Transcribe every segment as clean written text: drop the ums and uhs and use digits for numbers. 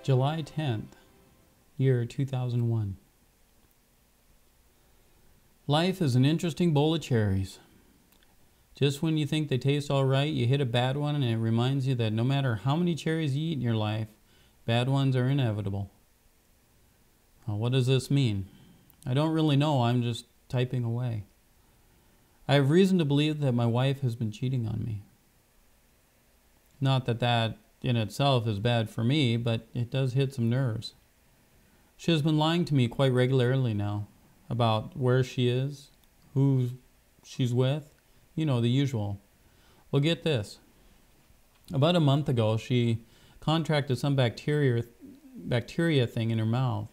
July 10th, year 2001. Life is an interesting bowl of cherries. Just when you think they taste all right, you hit a bad one, and it reminds you that no matter how many cherries you eat in your life, bad ones are inevitable. Well, what does this mean? I don't really know. I'm just typing away. I have reason to believe that my wife has been cheating on me. Not that that in itself is bad for me, but it does hit some nerves. She has been lying to me quite regularly now about where she is, who she's with, you know, the usual. Well, get this. About a month ago, she contracted some bacteria thing in her mouth.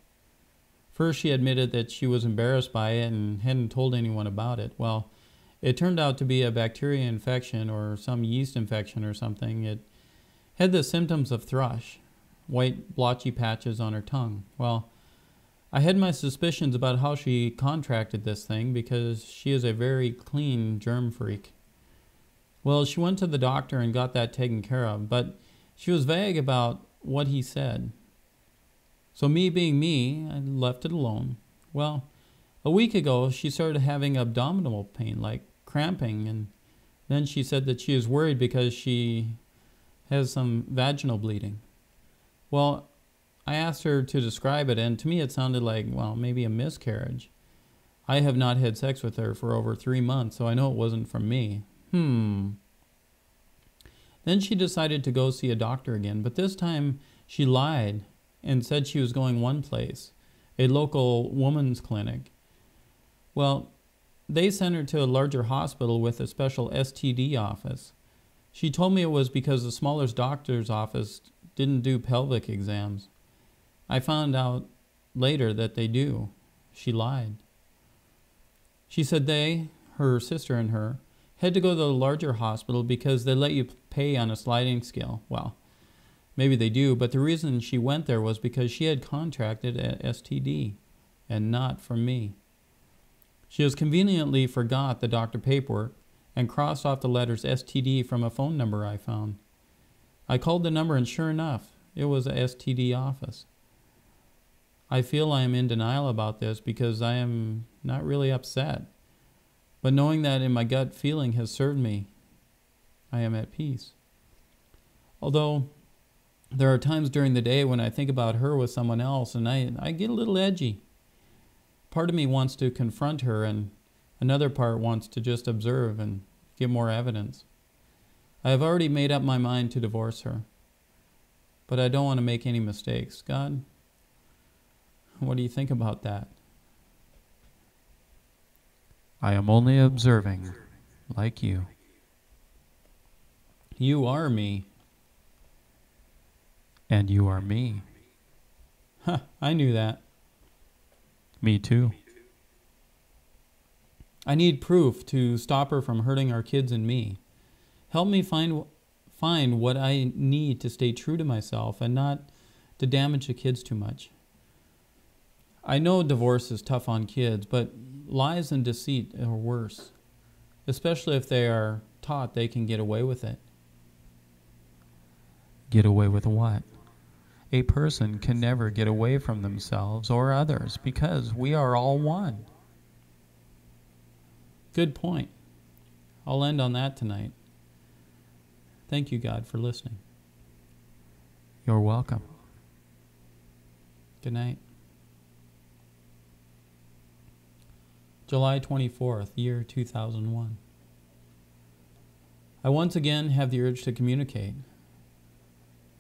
First, she admitted that she was embarrassed by it and hadn't told anyone about it. Well, it turned out to be a bacteria infection or some yeast infection or something. It had the symptoms of thrush, white blotchy patches on her tongue. Well, I had my suspicions about how she contracted this thing because she is a very clean germ freak. Well, she went to the doctor and got that taken care of, but she was vague about what he said. So me being me, I left it alone. Well, a week ago, she started having abdominal pain, like cramping, and then she said that she is worried because she has some vaginal bleeding. Well, I asked her to describe it, and to me it sounded like, well, maybe a miscarriage. I have not had sex with her for over 3 months, so I know it wasn't from me. Then she decided to go see a doctor again, but this time she lied and said she was going one place, a local woman's clinic. Well, they sent her to a larger hospital with a special STD office. She told me it was because the smaller doctor's office didn't do pelvic exams. I found out later that they do. She lied. She said they, her sister and her, had to go to the larger hospital because they let you pay on a sliding scale. Well, maybe they do, but the reason she went there was because she had contracted a STD, and not from me. She has conveniently forgot the doctor paperwork and crossed off the letters STD from a phone number I found. I called the number, and sure enough, it was a STD office. I feel I am in denial about this because I am not really upset, but knowing that in my gut feeling has served me, I am at peace. Although there are times during the day when I think about her with someone else and I get a little edgy. Part of me wants to confront her, and another part wants to just observe and get more evidence. I have already made up my mind to divorce her, but I don't want to make any mistakes. God, what do you think about that? I am only observing, like you. You are me. And you are me. Huh, I knew that. Me too. I need proof to stop her from hurting our kids and me. Help me find what I need to stay true to myself and not to damage the kids too much. I know divorce is tough on kids, but lies and deceit are worse, especially if they are taught they can get away with it. Get away with what? A person can never get away from themselves or others because we are all one. Good point. I'll end on that tonight. Thank you, God, for listening. You're welcome. Good night. July 24th, year 2001. I once again have the urge to communicate.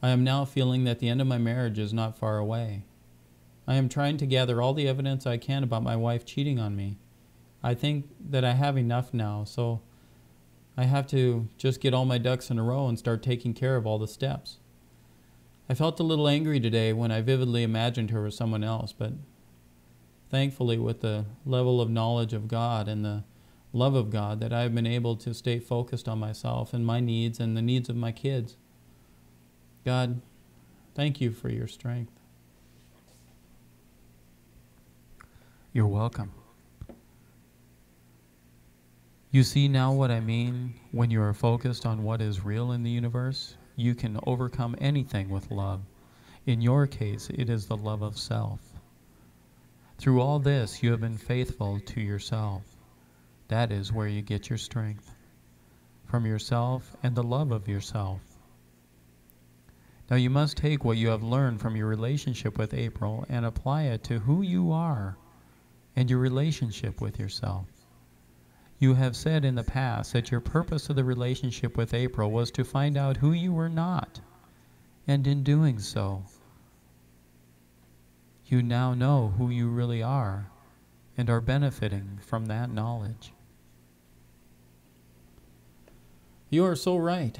I am now feeling that the end of my marriage is not far away. I am trying to gather all the evidence I can about my wife cheating on me. I think that I have enough now, so I have to just get all my ducks in a row and start taking care of all the steps. I felt a little angry today when I vividly imagined her with someone else, but thankfully, with the level of knowledge of God and the love of God, that I have been able to stay focused on myself and my needs and the needs of my kids. God, thank you for your strength. You're welcome. You see now what I mean when you are focused on what is real in the universe? You can overcome anything with love. In your case, it is the love of self. Through all this, you have been faithful to yourself. That is where you get your strength. From yourself and the love of yourself. Now you must take what you have learned from your relationship with April and apply it to who you are and your relationship with yourself. You have said in the past that your purpose of the relationship with April was to find out who you were not, and in doing so, you now know who you really are and are benefiting from that knowledge. You are so right.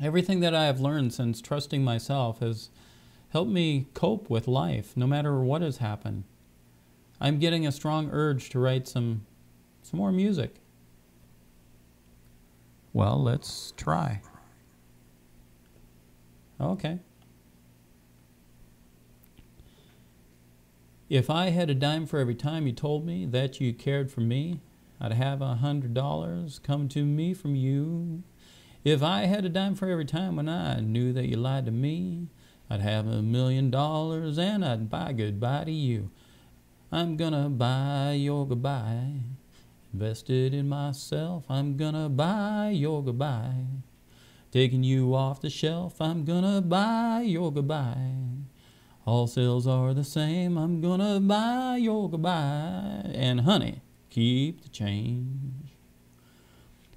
Everything that I have learned since trusting myself has helped me cope with life, no matter what has happened. I'm getting a strong urge to write some more music. Well, let's try. Okay. If I had a dime for every time you told me that you cared for me, I'd have $100 come to me from you. If I had a dime for every time when I knew that you lied to me, I'd have $1,000,000 and I'd buy goodbye to you. I'm gonna buy your goodbye. Invested in myself, I'm gonna buy your goodbye. Taking you off the shelf, I'm gonna buy your goodbye. All sales are the same, I'm gonna buy your goodbye. And honey, keep the change.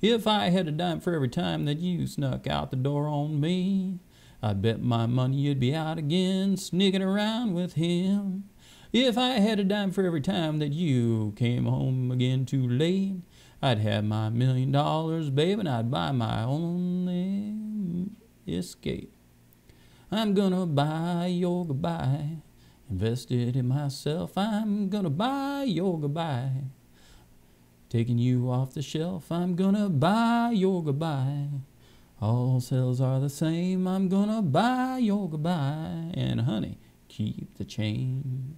If I had a dime for every time that you snuck out the door on me, I'd bet my money you'd be out again, sneaking around with him. If I had a dime for every time that you came home again too late, I'd have my $1,000,000, babe, and I'd buy my only escape. I'm gonna buy your goodbye. Invested in myself, I'm gonna buy your goodbye. Taking you off the shelf, I'm gonna buy your goodbye. All sales are the same, I'm gonna buy your goodbye. And honey, keep the change.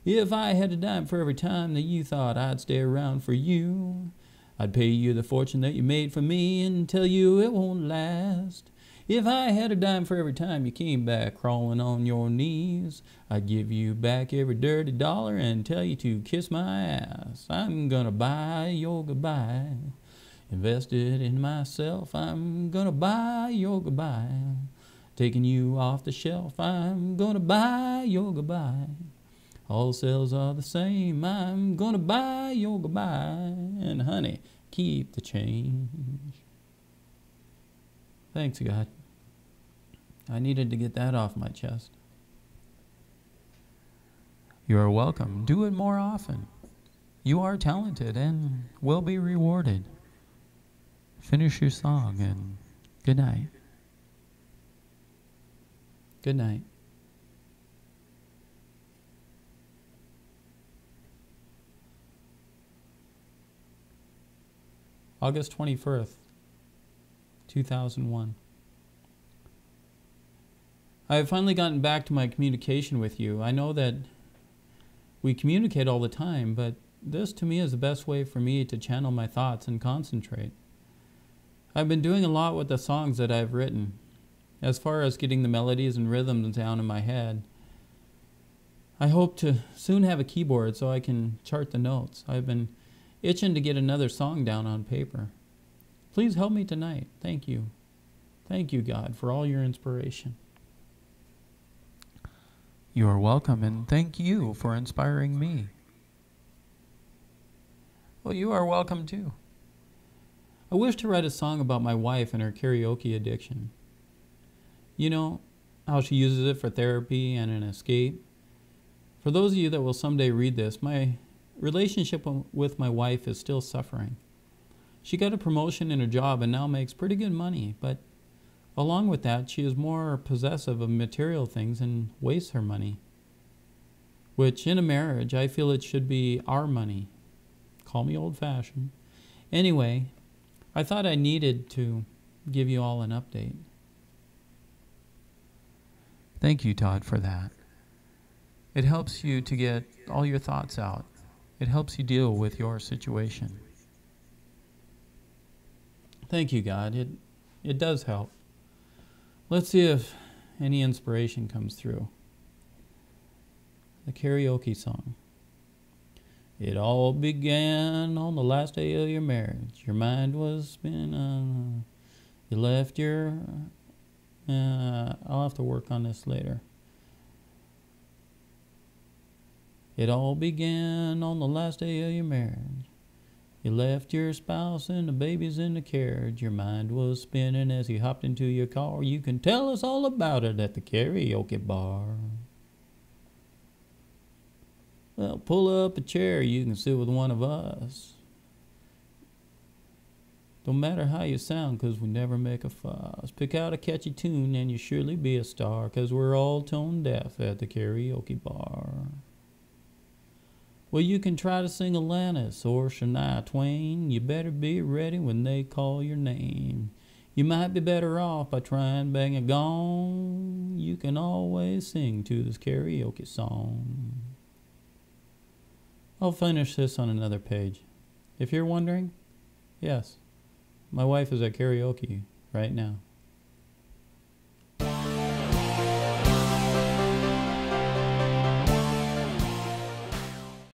If I had a dime for every time that you thought I'd stay around for you, I'd pay you the fortune that you made for me and tell you it won't last. If I had a dime for every time you came back crawling on your knees, I'd give you back every dirty dollar and tell you to kiss my ass. I'm gonna buy your goodbye. Invested in myself, I'm gonna buy your goodbye. Taking you off the shelf, I'm gonna buy your goodbye. All sales are the same, I'm gonna buy your goodbye. And honey, keep the change. Thanks, God. I needed to get that off my chest. You are welcome. Do it more often. You are talented and will be rewarded. Finish your song and good night. Good night. August 21st, 2001. I have finally gotten back to my communication with you. I know that we communicate all the time, but this to me is the best way for me to channel my thoughts and concentrate. I've been doing a lot with the songs that I've written, as far as getting the melodies and rhythms down in my head. I hope to soon have a keyboard so I can chart the notes. I've been itching to get another song down on paper. Please help me tonight. Thank you. Thank you, God, for all your inspiration. You are welcome, and thank you for inspiring me. Well, you are welcome too. I wish to write a song about my wife and her karaoke addiction. You know, how she uses it for therapy and an escape. For those of you that will someday read this, my relationship with my wife is still suffering. She got a promotion in her job and now makes pretty good money, but along with that, she is more possessive of material things and wastes her money. Which, in a marriage, I feel it should be our money. Call me old-fashioned. Anyway, I thought I needed to give you all an update. Thank you, Todd, for that. It helps you to get all your thoughts out. It helps you deal with your situation. Thank you, God. It does help. Let's see if any inspiration comes through. The karaoke song. It all began on the last day of your marriage. Your mind was spinning. You left your... I'll have to work on this later. It all began on the last day of your marriage. You left your spouse and the babies in the carriage. Your mind was spinning as you hopped into your car. You can tell us all about it at the karaoke bar. Well, pull up a chair, you can sit with one of us. Don't matter how you sound, 'cause we never make a fuss. Pick out a catchy tune and you surely be a star, 'cause we're all tone deaf at the karaoke bar. Well, you can try to sing Alanis or Shania Twain. You better be ready when they call your name. You might be better off by trying bang a gong. You can always sing to this karaoke song. I'll finish this on another page. If you're wondering, yes, my wife is at karaoke right now.